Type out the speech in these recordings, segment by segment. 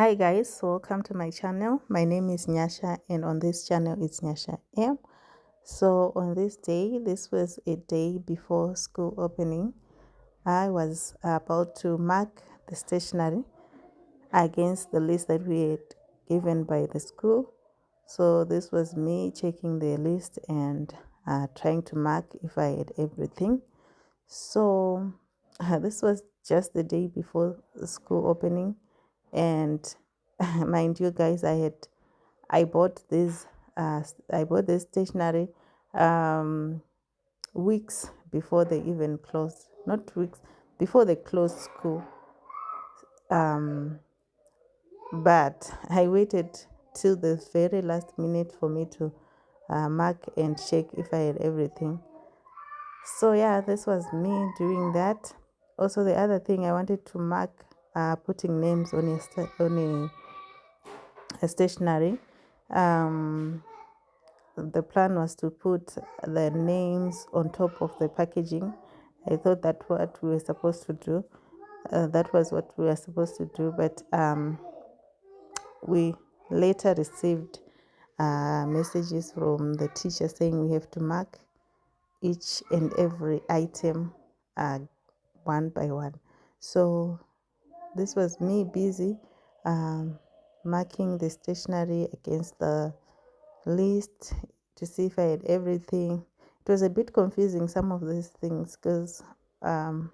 Hi guys, welcome to my channel. My name is Nyasha and on this channel it's Nyasha M. So on this day, this was a day before school opening. I was about to mark the stationery against the list that we had given by the school. So this was me checking the list and trying to mark if I had everything. So this was just the day before the school opening, and mind you guys, I bought this stationery weeks before they even closed, not weeks before they closed school. But I waited till the very last minute for me to mark and check if I had everything. So yeah, this was me doing that. Also, the other thing I wanted to mark, putting names on a stationery. The plan was to put the names on top of the packaging. I thought that what we were supposed to do. That was what we were supposed to do, but we later received messages from the teacher saying we have to mark each and every item one by one. So this was me busy marking the stationery against the list to see if I had everything. It was a bit confusing, some of these things, because the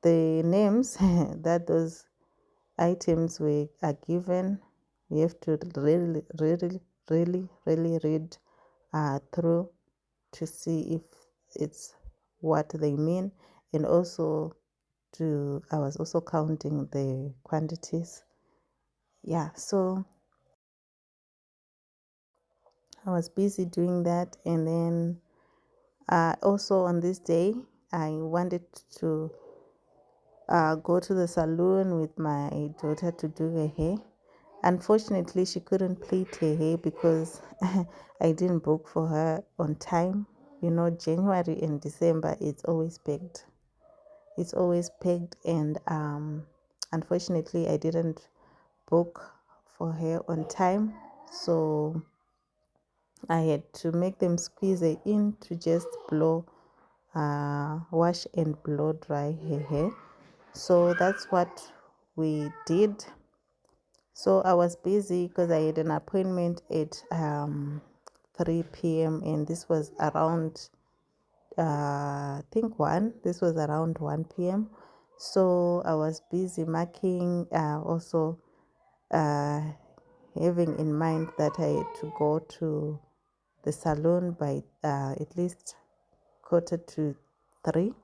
names that those items are given, you have to really read through to see if it's what they mean. And also I was also counting the quantities. Yeah, so I was busy doing that. And then also on this day, I wanted to go to the salon with my daughter to do her hair. Unfortunately, she couldn't plait her hair because I didn't book for her on time. You know, January and December, it's always packed. It's always packed, and unfortunately, I didn't book for her on time. So I had to make them squeeze her in to just wash and blow dry her hair. So that's what we did. So I was busy because I had an appointment at 3 p.m. and this was around I think 1. This was around 1 p.m. So I was busy marking, also having in mind that I had to go to the salon by at least 2:45.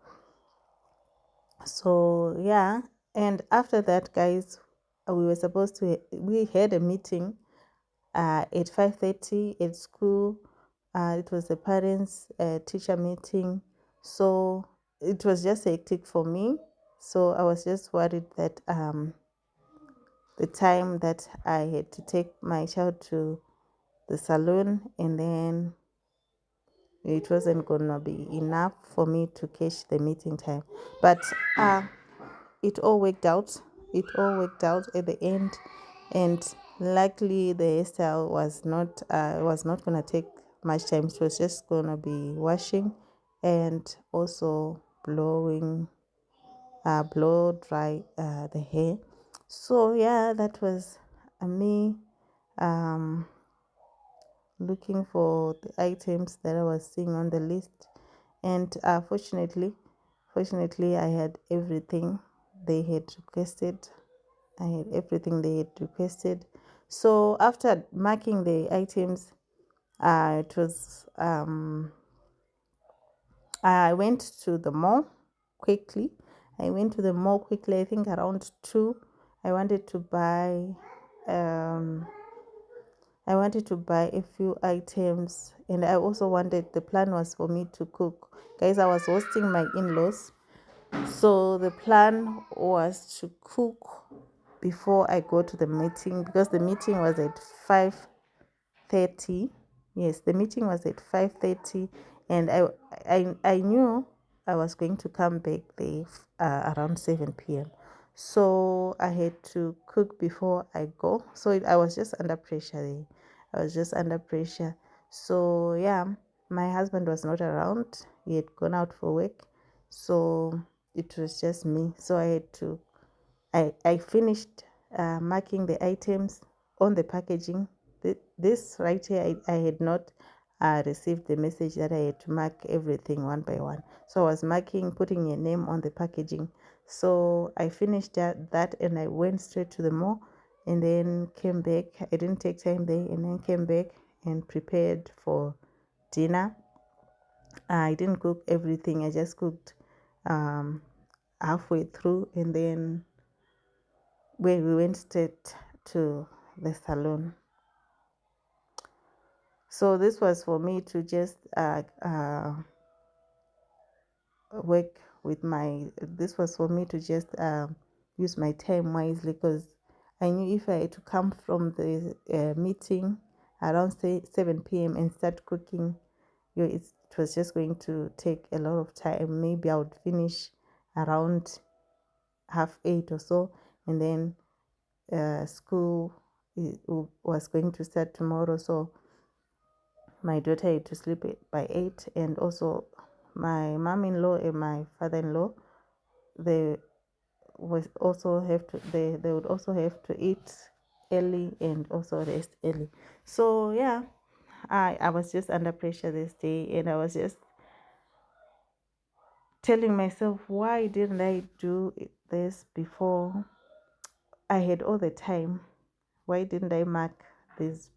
So yeah, and after that, guys, we had a meeting at 5:30 at school. It was a parents teacher meeting, so it was just hectic for me. So I was just worried that the time that I had to take my child to the salon, and then it wasn't gonna be enough for me to catch the meeting time. But it all worked out. It all worked out at the end, and luckily the hairstyle was not gonna take much time. It was just gonna be washing and also blow dry the hair. So yeah, that was me looking for the items that I was seeing on the list, and fortunately I had everything they had requested. I had everything they had requested. So after marking the items, it was I went to the mall quickly. I think around 2. I wanted to buy a few items, and I also the plan was for me to cook. Guys, I was hosting my in-laws. So the plan was to cook before I go to the meeting, because the meeting was at 5:30. Yes, the meeting was at 5:30, and I knew I was going to come back there around 7 p.m. so I had to cook before I go. So I was just under pressure there. I was just under pressure. So yeah, my husband was not around. He had gone out for work. So it was just me. So I finished marking the items on the packaging. This right here, I had not received the message that I had to mark everything one by one. So I was marking, putting a name on the packaging. So I finished that and I went straight to the mall and then came back. I didn't take time there and then came back and prepared for dinner. I didn't cook everything. I just cooked um, halfway through and then we went straight to the salon. So this was for me to just work with my. This was for me to just use my time wisely because I knew if I had to come from the meeting around say 7 p.m. and start cooking, it was just going to take a lot of time. Maybe I would finish around 7:30 or so, and then school was going to start tomorrow. So my daughter had to sleep by 8, and also my mom-in-law and my father-in-law, they was also have to they would also have to eat early and also rest early. So yeah, I was just under pressure this day, and I was just telling myself, why didn't I do this before? I had all the time. Why didn't I mark this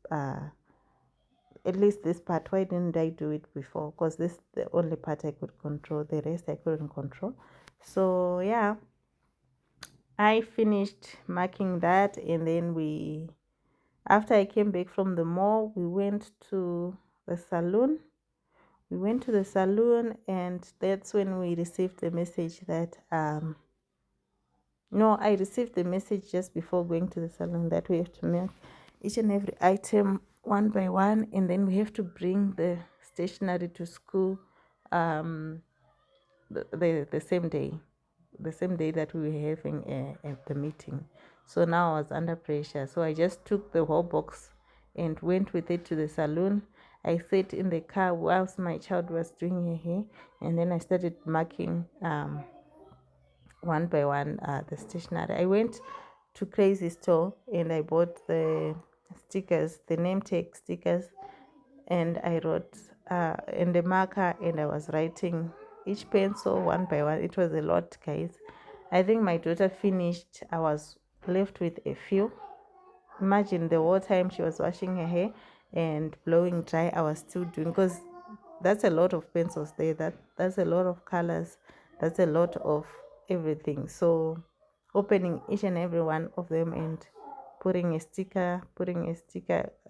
at least this part? Why didn't I do it before? Because this is the only part I could control, the rest I couldn't control. So yeah, I finished marking that, and then after I came back from the mall, we went to the salon. We went to the salon, and that's when we received the message that no, I received the message just before going to the salon that we have to make each and every item one by one, and then we have to bring the stationery to school the same day, that we were having the meeting. So now I was under pressure. So I just took the whole box and went with it to the salon. I sat in the car whilst my child was doing her hair, and then I started marking one by one the stationery. I went to Crazy Store and I bought the stickers, the name tag stickers, and I wrote in the marker, and I was writing each pencil one by one. It was a lot, guys. I think my daughter finished. I was left with a few. Imagine the whole time she was washing her hair and blowing dry, I was still doing, because that's a lot of pencils there. That's a lot of colors. That's a lot of everything. So opening each and every one of them and putting a sticker.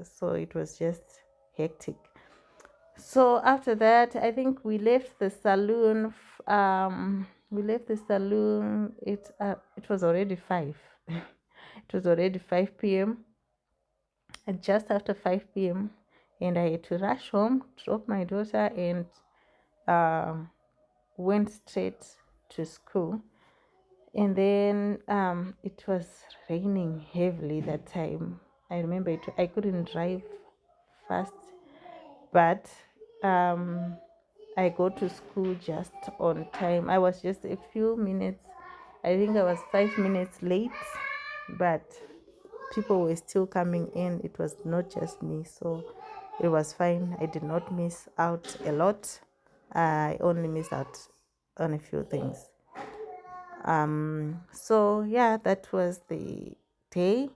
So it was just hectic. So after that, I think we left the saloon. It was already 5. It was already 5 p.m. And just after 5 p.m., and I had to rush home, drop my daughter, and went straight to school. And then it was raining heavily that time. I remember I couldn't drive fast, but I go to school just on time. I was just a few minutes, I think I was 5 minutes late, but people were still coming in. It was not just me, so it was fine. I did not miss out a lot. I only missed out on a few things. So yeah, that was the day.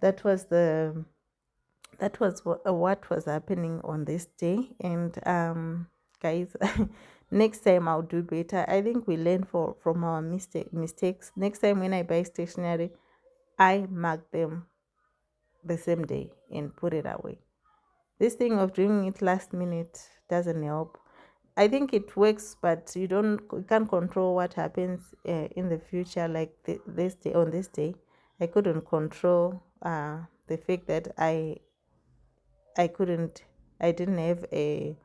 That was what was happening on this day. And guys, next time I'll do better. I think we learn from our mistakes. Next time when I buy stationery, I mark them the same day and put it away. This thing of doing it last minute doesn't help. I think it works, but you can't control what happens in the future. Like this day, on this day, I couldn't control the fact that I didn't have a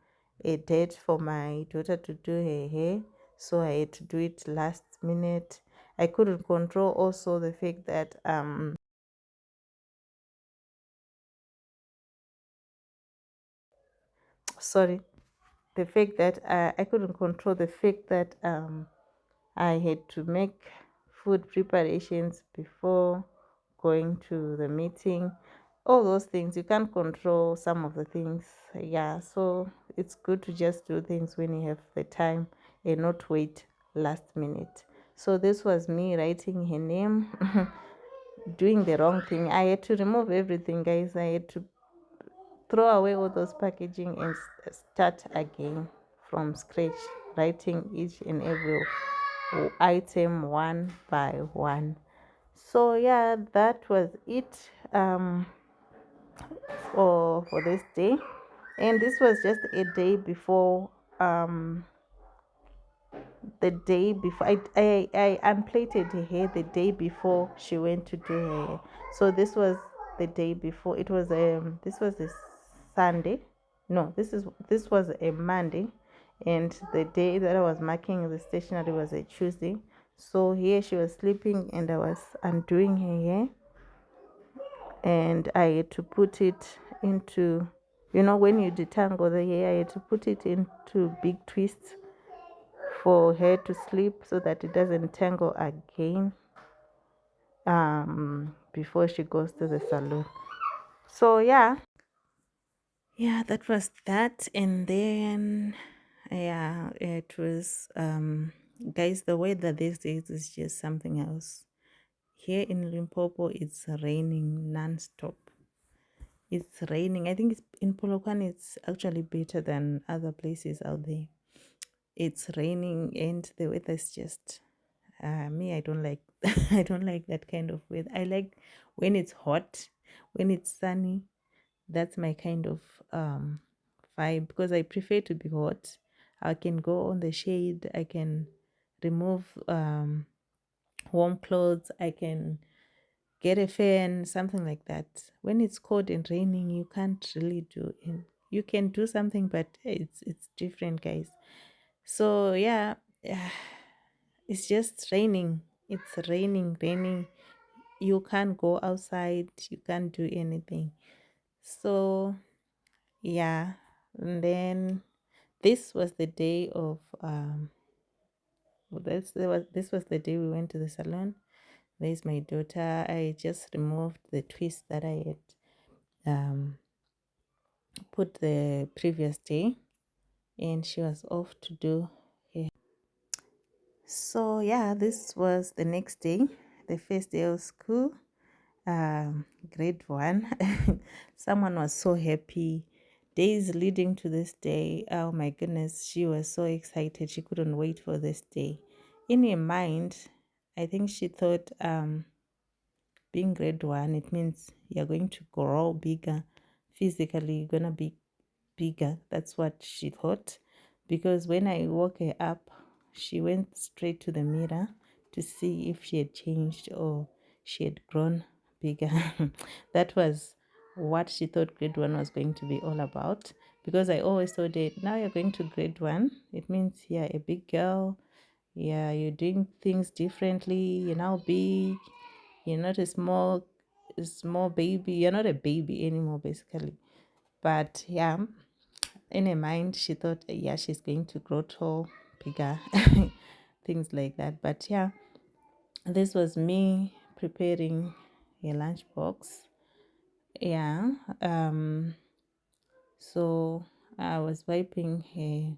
date for my daughter to do her hair, so I had to do it last minute. I couldn't control also the fact that sorry, the fact that I couldn't control the fact that I had to make food preparations before going to the meeting. All those things, you can't control some of the things. Yeah, so it's good to just do things when you have the time and not wait last minute. So this was me writing her name, doing the wrong thing. I had to remove everything, guys. I had to throw away all those packaging and start again from scratch, writing each and every item one by one. So yeah, that was it for this day. And this was just a day before the day before I unplaited her hair the day before she went to do her hair. So this was the day before. It was this was a Sunday. No, this was a Monday, and the day that I was marking the stationery was a Tuesday. So here she was sleeping and I was undoing her hair, and I had to put it into, when you detangle the hair, I had to put it into big twists for her to sleep so that it doesn't tangle again before she goes to the salon. So yeah, that was that. And then yeah, it was guys, the weather these days is just something else. Here in Limpopo it's raining non-stop. It's raining. I think in Polokwane it's actually better than other places out there. It's raining and the weather is just me, I don't like I don't like that kind of weather. I like when it's hot, when it's sunny. That's my kind of vibe, because I prefer to be hot. I can go on the shade, I can remove warm clothes, I can get a fan, something like that. When it's cold and raining, you can't really do it. You can do something, but it's different, guys. So yeah, it's just raining. It's raining. You can't go outside. You can't do anything. So yeah, and then this was the day of this was the day we went to the salon. There's my daughter. I just removed the twist that I had put the previous day, and she was off to do her. So yeah, this was the next day, the first day of school, grade one. Someone was so happy. Days leading to this day, oh my goodness, she was so excited. She couldn't wait for this day. In her mind, I think she thought being grade one, it means you're going to grow bigger physically. You're gonna be bigger. That's what she thought, because when I woke her up, she went straight to the mirror to see if she had changed or she had grown bigger. That was what she thought grade one was going to be all about, because I always thought that now you're going to grade one, it means you're a big girl. Yeah, you're doing things differently. You're now big. You're not a small baby. You're not a baby anymore, basically. But yeah, in her mind, she thought, yeah, she's going to grow tall, bigger, things like that. But yeah, this was me preparing a lunchbox. Yeah. So I was wiping her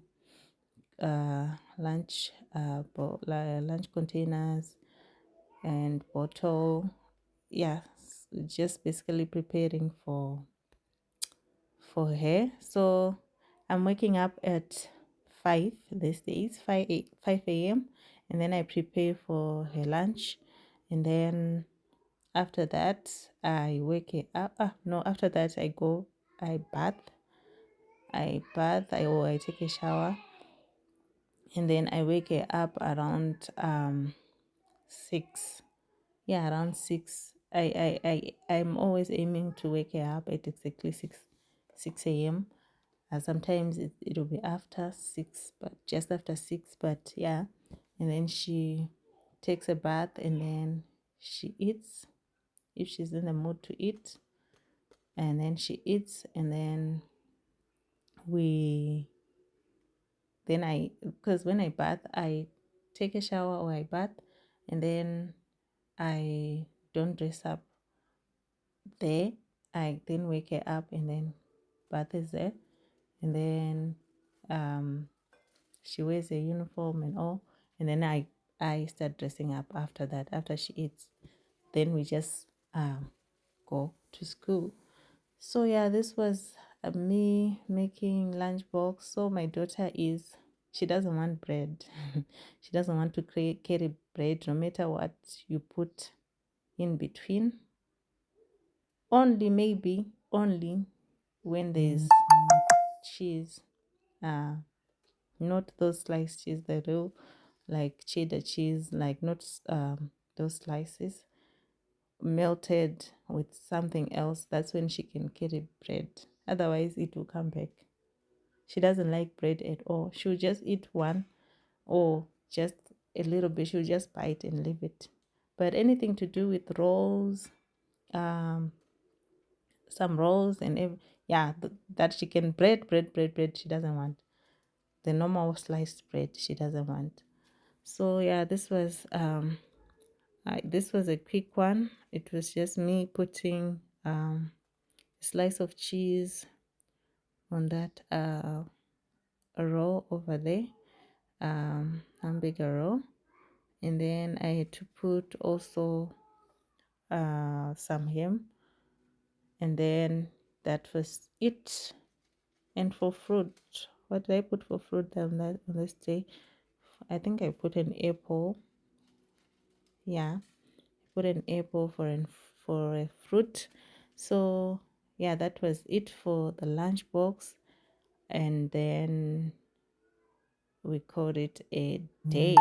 lunch containers and bottle. Yeah, just basically preparing for her. So I'm waking up at 5 these days, 5 a.m. And then I prepare for her lunch. And then after that, I wake her up. No, after that, I bath. Or I take a shower. And then I wake her up around 6. Yeah, around 6. I'm always aiming to wake her up at exactly 6 a.m. Sometimes it'll be after 6, but just after 6. But yeah, and then she takes a bath and then she eats if she's in the mood to eat, and then she eats, and then because when I bath, I take a shower or I bath, and then I don't dress up there. I then wake her up, and then bath is there, and then she wears a uniform and all, and then I start dressing up after that, after she eats. Then we just go to school. So yeah, this was me making lunchbox. So my daughter she doesn't want bread. She doesn't want to carry bread no matter what you put in between. Only when there's cheese, not those sliced cheese, the real like cheddar cheese, like not those slices, melted with something else. That's when she can carry bread. Otherwise it will come back. She doesn't like bread at all. She'll just eat one or just a little bit. She'll just bite and leave it. But anything to do with rolls, some rolls and that she can bread, she doesn't want. The normal sliced bread she doesn't want. So yeah, this was a quick one. It was just me putting a slice of cheese on that roll over there, hamburger roll, and then I had to put also some ham, and then that was it. And for fruit, what did I put for fruit on this day? I think I put an apple. Yeah, put an apple for a fruit. So yeah, that was it for the lunchbox, and then we called it a day.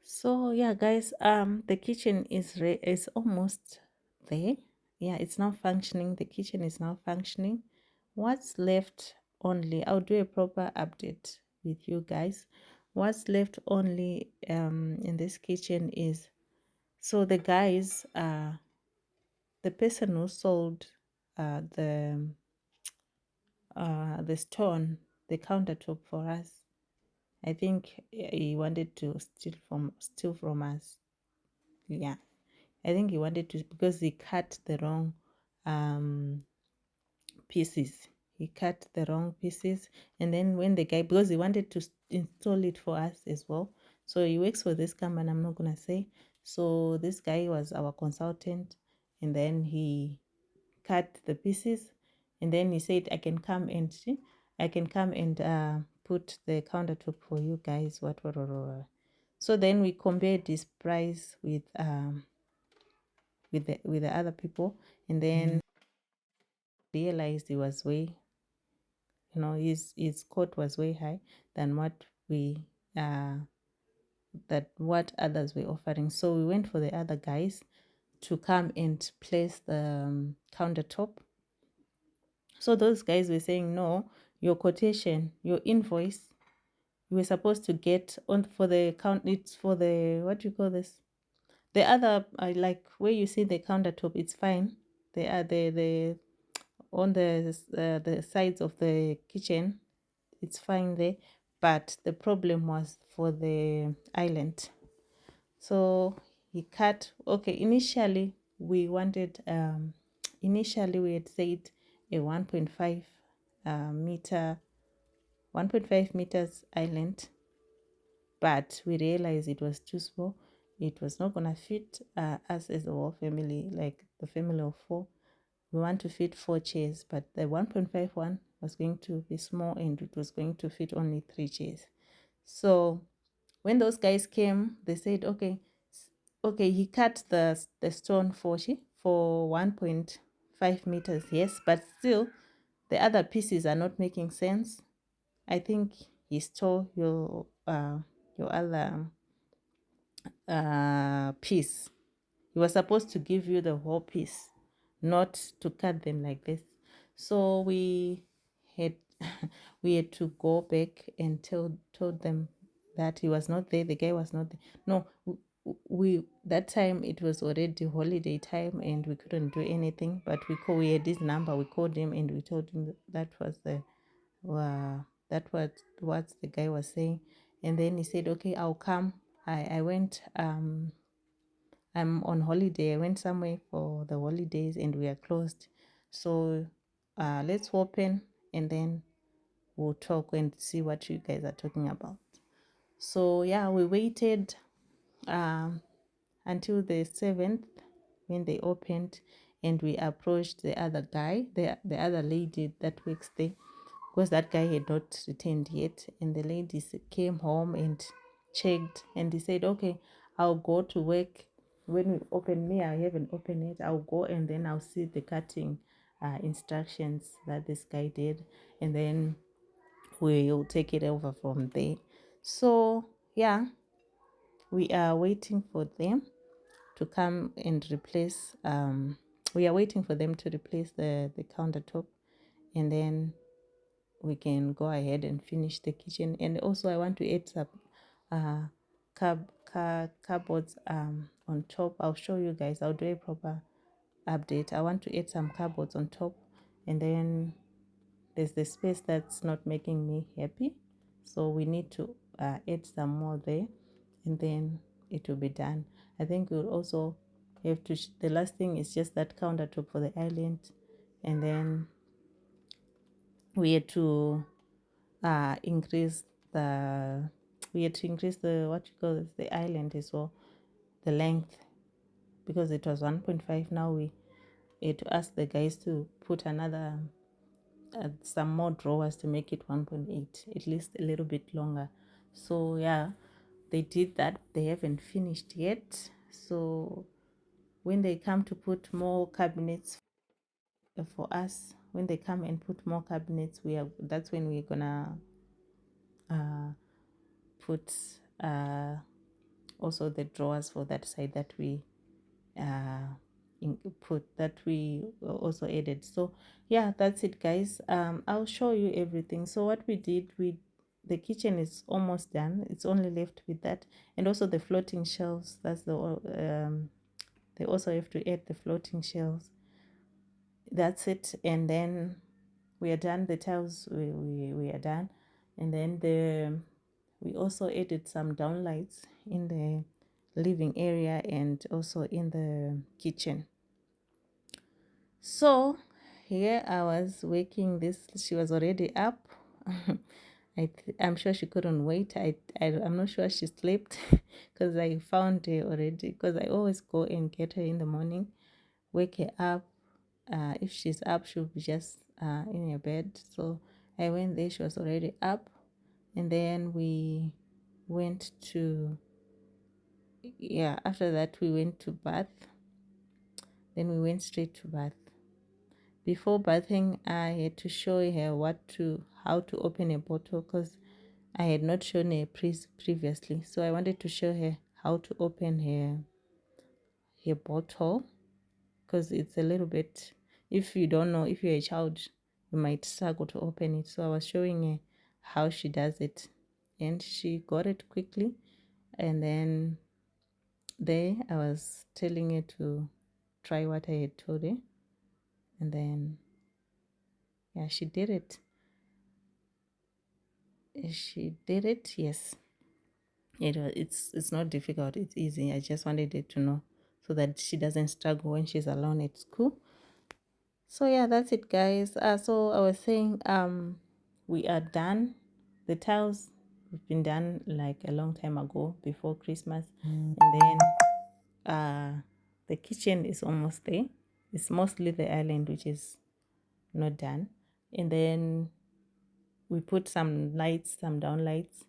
So yeah, guys, the kitchen is almost there. Yeah, it's now functioning. The kitchen is now functioning. What's left only, I'll do a proper update with you guys. What's left only in this kitchen is, so the guys, the person who sold the stone, the countertop for us, I think he wanted to steal from us. Yeah, I think he wanted to, because he cut the wrong pieces. He cut the wrong pieces, and then when the guy, because he wanted to install it for us as well, so he works for this company, I'm not gonna say. So this guy was our consultant, and then he cut the pieces, and then he said I can come and put the countertop for you guys, what. So then we compared this price with the other people, and then realized he was way, his quote was way high than what what others were offering. So we went for the other guys to come and place the countertop. So those guys were saying, no, your quotation, your invoice, you were supposed to get on for the count. It's for the, what do you call this? The other, like where you see the countertop, it's fine. They are the on the sides of the kitchen, it's fine there. But the problem was for the island. So he cut. Okay, initially we wanted initially we had said a 1.5 meter 1.5 meters island, but we realized it was too small. It was not gonna fit us as a whole family, like the family of 4. We want to fit 4 chairs, but the 1.5 one was going to be small, and it was going to fit only 3 chairs. So when those guys came, they said, okay, he cut the stone for 1.5 meters, yes, but still the other pieces are not making sense. I think he stole your other piece. He was supposed to give you the whole piece, not to cut them like this. So we had we had to go back and told them that he was not there, the guy was not there. No, we that time it was already holiday time and we couldn't do anything, but we had this number, we called him and we told him that was the that was what the guy was saying. And then he said, okay, I'll come. I went I'm on holiday. I went somewhere for the holidays and we are closed. So let's open and then we'll talk and see what you guys are talking about. So yeah, we waited until the 7th when they opened, and we approached the other guy, the other lady that works there, because that guy had not returned yet. And the ladies came home and checked, and he said, okay, I'll go to work. When we open, me, I haven't opened it. I'll go and then I'll see the cutting instructions that this guy did, and then we'll take it over from there. So yeah, we are waiting for them to come and replace we are waiting for them to replace the countertop, and then we can go ahead and finish the kitchen. And also I want to add some cupboards on top. I'll show you guys, I'll do a proper update. I want to add some cupboards on top, and then there's the space that's not making me happy, so we need to add some more there, and then it will be done. I think we'll also have to the last thing is just that countertop for the island, and then we had to increase the what you call it, the island as well, the length, because it was 1.5. Now we had to ask the guys to put another some more drawers to make it 1.8, at least a little bit longer. So yeah, they did that. They haven't finished yet, so when they come to put more cabinets for us, when they come and put more cabinets, that's when we're gonna put also the drawers for that side that we input, that we also added. So yeah, that's it guys. I'll show you everything. So what we did, the kitchen is almost done, it's only left with that, and also the floating shelves. That's the they also have to add the floating shelves. That's it, and then we are done. The tiles, we are done, and then we also added some downlights in the living area and also in the kitchen. So here I was working this. She was already up. I'm sure she couldn't wait. I'm not sure she slept because I found her already, because I always go and get her in the morning, wake her up. If she's up, she'll be just in her bed. So I went there, she was already up, and then we went to, yeah, after that we went to bath. Then we went straight to bath. Before bathing, I had to show her how to open a bottle, because I had not shown her previously. So I wanted to show her how to open her bottle, because it's a little bit, if you don't know, if you're a child, you might struggle to open it. So I was showing her how she does it, and she got it quickly. And then there I was telling her to try what I had told her, and then yeah, she did it. Yes, it's not difficult, it's easy. I just wanted her to know so that she doesn't struggle when she's alone at school. So yeah, that's it guys. So I was saying we are done. The tiles have been done like a long time ago, before Christmas. And then the kitchen is almost there. It's mostly the island which is not done. And then we put some lights, some down lights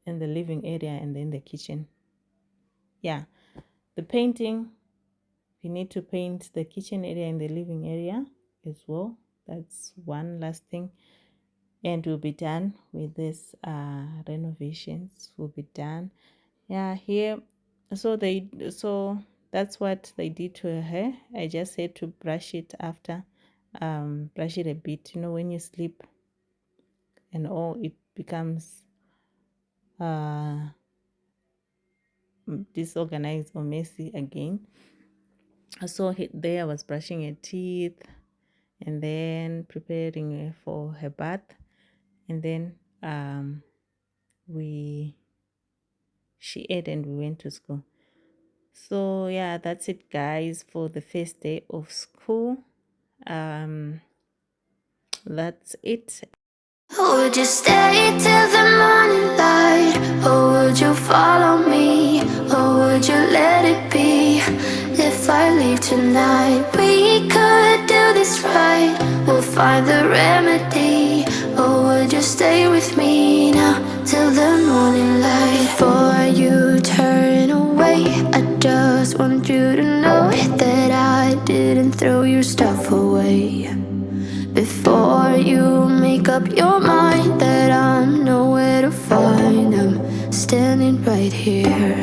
in the living area and then the kitchen. Yeah, the painting, we need to paint the kitchen area and the living area as well. That's one last thing, and we'll be done with this renovations. Will be done. Yeah, here, so that's what they did to her hair. I just had to brush it after brush it a bit. You know, when you sleep and all, it becomes disorganized or messy again. So there I was brushing her teeth and then preparing her for her bath, and then she ate and we went to school. So yeah, that's it guys for the first day of school. That's it. Would you stay till the morning light? Or would you follow me? Or would you let it be? If I leave tonight, we could do this right. We'll find the remedy. Or would you stay with me now till the morning light? Before you turn away, I just want you to know that I didn't throw your stuff away. Before you make up your mind that I'm nowhere to find, I'm standing right here.